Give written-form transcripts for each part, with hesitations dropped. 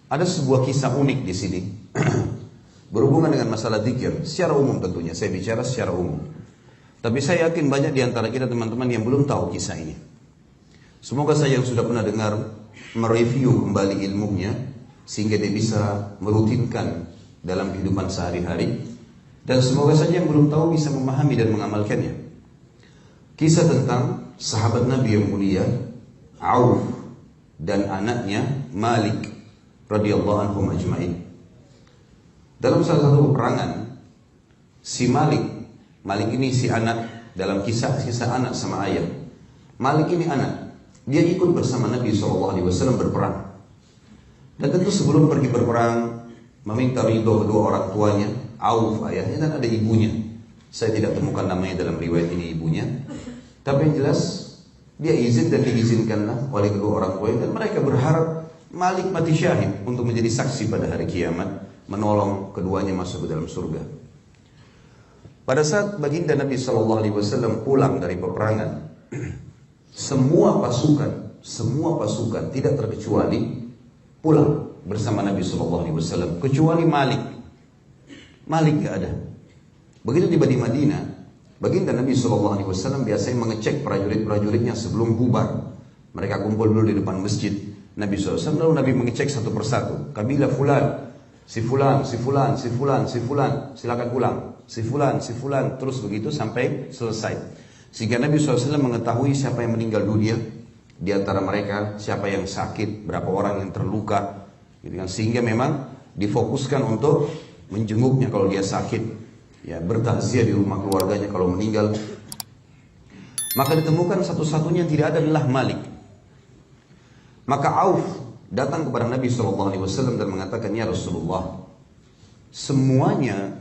Ada sebuah kisah unik di sini berhubungan dengan masalah zikir secara umum tentunya. Saya bicara secara umum. Tapi saya yakin banyak di antara kita teman-teman yang belum tahu kisah ini. Semoga saya yang sudah pernah dengar mereview kembali ilmunya sehingga dia bisa merutinkan dalam kehidupan sehari-hari, dan semoga saja yang belum tahu bisa memahami dan mengamalkannya. Kisah tentang sahabat Nabi yang mulia Auf dan anaknya Malik radhiyallahu anhum ajma'in. Dalam salah satu peperangan, si Malik ini si anak, dalam kisah anak sama ayah. Malik ini anak, dia ikut bersama Nabi SAW berperang. Dan tentu sebelum pergi berperang meminta ridho kedua orang tuanya, Auf ayahnya dan ada ibunya. Saya tidak temukan namanya dalam riwayat ini ibunya. Tapi yang jelas dia izin dan diizinkanlah oleh kedua orang tuanya, dan mereka berharap Malik mati syahid untuk menjadi saksi pada hari kiamat, menolong keduanya masuk ke dalam surga. Pada saat baginda Nabi SAW pulang dari peperangan, semua pasukan tidak terkecuali pulang bersama Nabi SAW, kecuali Malik. Malik gak ada. Begitu tiba di Madinah, baginda Nabi SAW biasanya mengecek prajurit-prajuritnya sebelum bubar. Mereka kumpul dulu di depan masjid Nabi SAW, lalu Nabi mengecek satu persatu. Kabilah fulan, si fulan, si fulan, si fulan, si fulan, silakan pulang. Si fulan, terus begitu sampai selesai. Sehingga Nabi SAW mengetahui siapa yang meninggal dunia di antara mereka, siapa yang sakit, berapa orang yang terluka, gitu kan. Sehingga memang difokuskan untuk menjenguknya kalau dia sakit, ya, bertakziah di rumah keluarganya kalau meninggal. Maka ditemukan satu-satunya yang tidak ada adalah Malik. Maka Auf datang kepada Nabi SAW dan mengatakan, ya Rasulullah, semuanya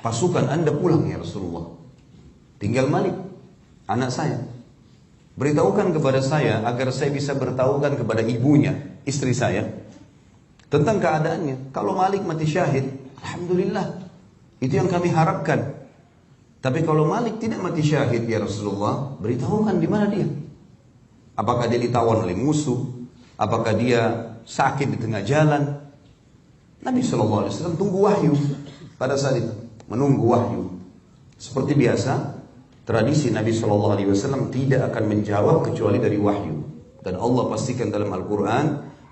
pasukan Anda pulang ya Rasulullah, tinggal Malik, anak saya. Beritahukan kepada saya agar saya bisa beritahukan kepada ibunya, istri saya, tentang keadaannya. Kalau Malik mati syahid, alhamdulillah, itu yang kami harapkan. Tapi kalau Malik tidak mati syahid ya Rasulullah, beritahukan di mana dia. Apakah dia ditawan oleh musuh? Apakah dia sakit di tengah jalan? Nabi SAW tunggu wahyu pada saat itu, menunggu wahyu. Seperti biasa, tradisi Nabi SAW tidak akan menjawab kecuali dari wahyu. Dan Allah pastikan dalam Al-Quran,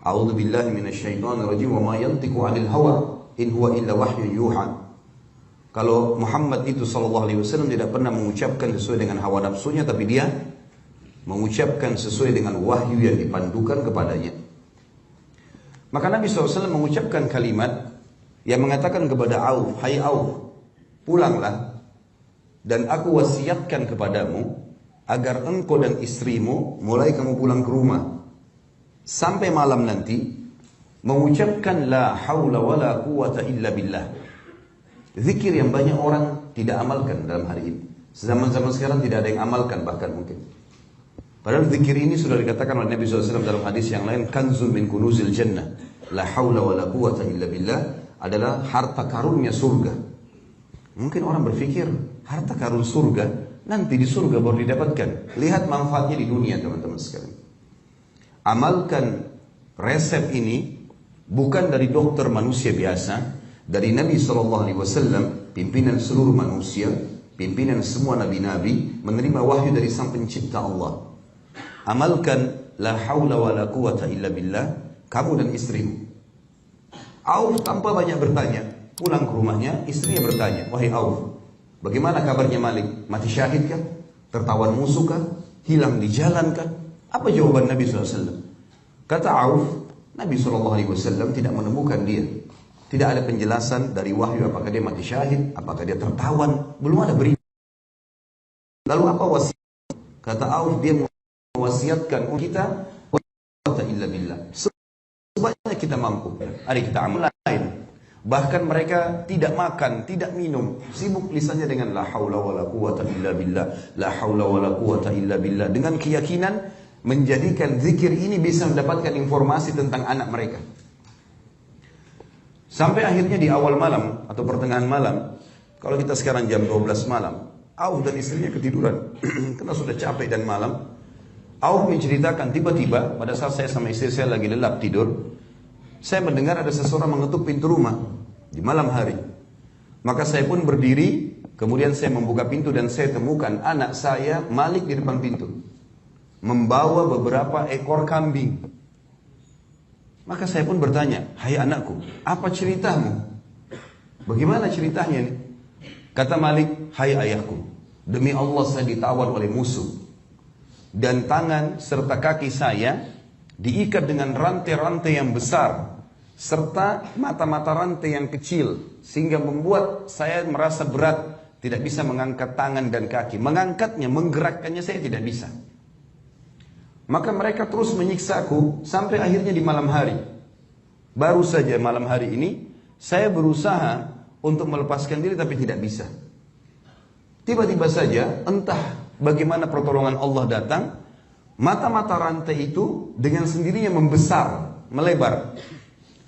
A'udzu billahi minasyaitonir rajim, wa ma yantiqu 'anil hawa in huwa illa wahyun yuha. Kalau Muhammad itu SAW tidak pernah mengucapkan sesuai dengan hawa nafsunya, tapi dia mengucapkan sesuai dengan wahyu yang dipandukan kepadanya. Maka Nabi SAW mengucapkan kalimat yang mengatakan kepada Auf, hai Auf, pulanglah, dan aku wasiatkan kepadamu agar engkau dan istrimu mulai kamu pulang ke rumah sampai malam nanti mengucapkan la haula wala quwata illa billah. Zikir yang banyak orang tidak amalkan dalam hari ini. Zaman-zaman sekarang tidak ada yang amalkan bahkan mungkin. Padahal zikir ini sudah dikatakan oleh Nabi SAW dalam hadis yang lain, kanzun min kunuzil jannah, la haula wala quwata illa billah, adalah harta karunnya surga. Mungkin orang berpikir harta karun surga nanti di surga baru didapatkan. Lihat manfaatnya di dunia teman-teman sekalian. Amalkan resep ini bukan dari dokter manusia biasa, dari Nabi SAW, pimpinan seluruh manusia, pimpinan semua nabi-nabi, menerima wahyu dari sang pencipta Allah. Amalkan la haula wa la quwata illa billah, kamu dan istrimu. Auf tanpa banyak bertanya, pulang ke rumahnya, istrinya bertanya, wahai Auf, bagaimana kabarnya Malik? Mati syahid kah? Tertawan musuh kah? Hilang di jalan kah? Apa jawaban Nabi SAW? Kata Auf, Nabi SAW tidak menemukan dia. Tidak ada penjelasan dari wahyu apakah dia mati syahid, apakah dia tertawan, belum ada berita. Lalu apa wasiat? Kata Auf, dia mewasiatkan kita wala illa billah, sebanyak kita mampu. Hari kita amal lain. Bahkan mereka tidak makan, tidak minum, sibuk lisannya dengan la haula wala quwata illa billah, la haula wala quwata illa billah, dengan keyakinan menjadikan zikir ini bisa mendapatkan informasi tentang anak mereka. Sampai akhirnya di awal malam atau pertengahan malam, kalau kita sekarang jam 12 malam, Auf dan istrinya ketiduran karena sudah capek dan malam. Auf menceritakan tiba-tiba pada saat saya sama istri saya lagi lelap tidur, saya mendengar ada seseorang mengetuk pintu rumah di malam hari. Maka saya pun berdiri, kemudian saya membuka pintu dan saya temukan anak saya Malik di depan pintu, membawa beberapa ekor kambing. Maka saya pun bertanya, hai anakku, apa ceritamu? Bagaimana ceritanya nih? Kata Malik, hai ayahku, demi Allah saya ditawan oleh musuh. Dan tangan serta kaki saya diikat dengan rantai-rantai yang besar, serta mata-mata rantai yang kecil, sehingga membuat saya merasa berat, tidak bisa mengangkat tangan dan kaki. Mengangkatnya, menggerakkannya saya tidak bisa. Maka mereka terus menyiksaku sampai akhirnya di malam hari. Baru saja malam hari ini saya berusaha untuk melepaskan diri tapi tidak bisa. Tiba-tiba saja entah bagaimana pertolongan Allah datang, mata-mata rantai itu dengan sendirinya membesar, melebar,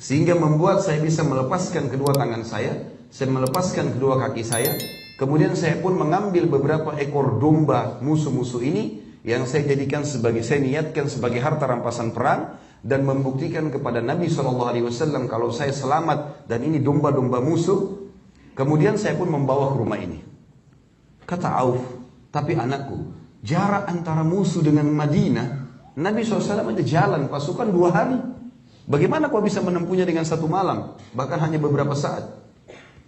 sehingga membuat saya bisa melepaskan kedua tangan saya melepaskan kedua kaki saya. Kemudian saya pun mengambil beberapa ekor domba musuh-musuh ini yang saya niatkan sebagai harta rampasan perang, dan membuktikan kepada Nabi SAW kalau saya selamat dan ini domba-domba musuh. Kemudian saya pun membawa ke rumah ini. Kata Auf, tapi anakku, jarak antara musuh dengan Madinah, Nabi SAW ada jalan pasukan 2 hari. Bagaimana kau bisa menempuhnya dengan 1 malam, bahkan hanya beberapa saat?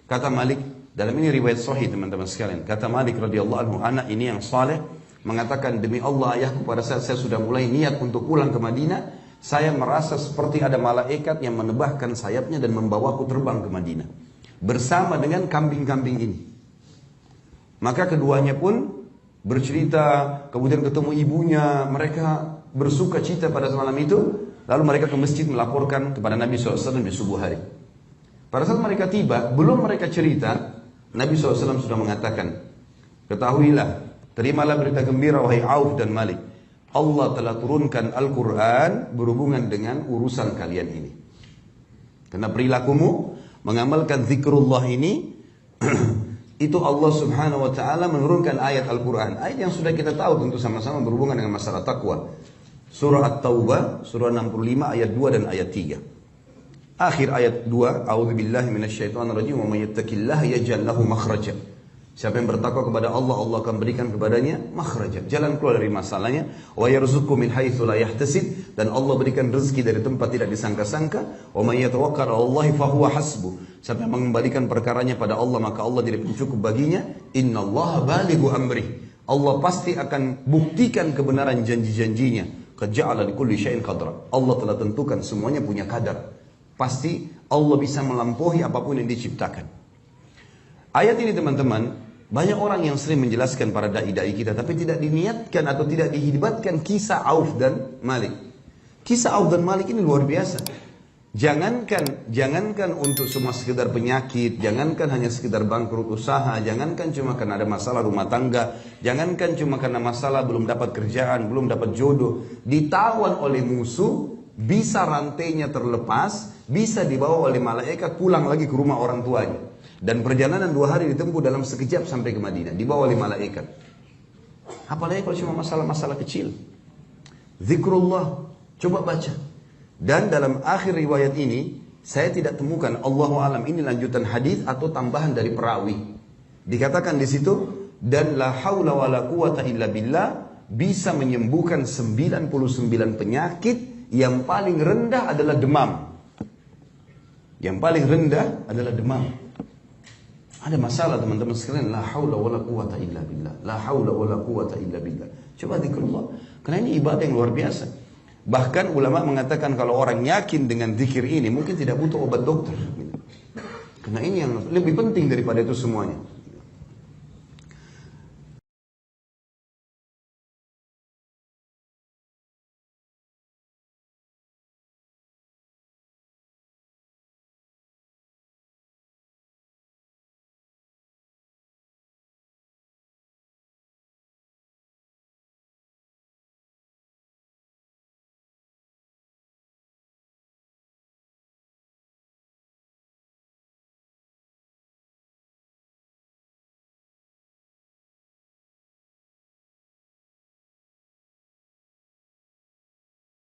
Kata Malik, dalam ini riwayat sahih teman-teman sekalian. Kata Malik radhiyallahu anhu, anak ini yang saleh mengatakan, demi Allah ayahku, pada saat saya sudah mulai niat untuk pulang ke Madinah, saya merasa seperti ada malaikat yang menebahkan sayapnya dan membawaku terbang ke Madinah bersama dengan kambing-kambing ini. Maka keduanya pun bercerita, kemudian ketemu ibunya, mereka bersuka cita pada malam itu. Lalu mereka ke masjid melaporkan kepada Nabi SAW di subuh hari. Pada saat mereka tiba, belum mereka cerita, Nabi SAW sudah mengatakan, ketahuilah, terimalah berita gembira wahai Auf dan Malik, Allah telah turunkan Al-Quran berhubungan dengan urusan kalian ini. Karena perilakumu mengamalkan zikrullah ini, itu Allah Subhanahu wa ta'ala menurunkan ayat Al-Quran. Ayat yang sudah kita tahu tentu sama-sama berhubungan dengan masalah takwa. Surah At-Taubah, surah 65 ayat 2 dan ayat 3. Akhir ayat 2, A'udzubillahi minasyaitonirrajim, wa may yattaqillaha yaj'al lahu makhraja. Siapa yang bertakwa kepada Allah, Allah akan berikan kepadanya makhraja, jalan keluar dari masalahnya. Wa yarzuqhu min haitsu la yahtasib, dan Allah berikan rezeki dari tempat tidak disangka-sangka. Wa may yatawakkal 'ala Allah fa huwa hasbuh. Siapa yang mengembalikan perkaranya pada Allah, maka Allah jadi pencukup baginya. Innallaha balighu amrih. Allah pasti akan buktikan kebenaran janji-janjinya. Qad ja'ala likulli syai'in qadra. Allah telah tentukan semuanya punya kadar. Pasti Allah bisa melampaui apapun yang diciptakan. Ayat ini teman-teman, banyak orang yang sering menjelaskan para dai-dai kita, tapi tidak diniatkan atau tidak dihidbatkan kisah Auf dan Malik. Kisah Auf dan Malik ini luar biasa. Jangankan untuk cuma sekedar penyakit, jangankan hanya sekedar bangkrut usaha, jangankan cuma karena ada masalah rumah tangga, jangankan cuma karena masalah belum dapat kerjaan, belum dapat jodoh, ditawan oleh musuh, bisa rantainya terlepas, bisa dibawa oleh malaikat pulang lagi ke rumah orang tuanya. Dan perjalanan 2 hari ditempuh dalam sekejap sampai ke Madinah, dibawa oleh malaikat. Apalagi kalau cuma masalah-masalah kecil. Zikrullah, coba baca. Dan dalam akhir riwayat ini, saya tidak temukan, Allahu alam, ini lanjutan hadis atau tambahan dari perawi. Dikatakan di situ, dan la haula wala quwata illa billah, bisa menyembuhkan 99 penyakit, yang paling rendah adalah demam. Yang paling rendah adalah demam. Ada masalah teman-teman sekalian, la haula wala quwata illa billah, la haula wala quwata illa billah. Coba zikrullah, karena ini ibadah yang luar biasa. Bahkan ulama mengatakan kalau orang yakin dengan zikir ini mungkin tidak butuh obat dokter. Karena ini yang lebih penting daripada itu semuanya.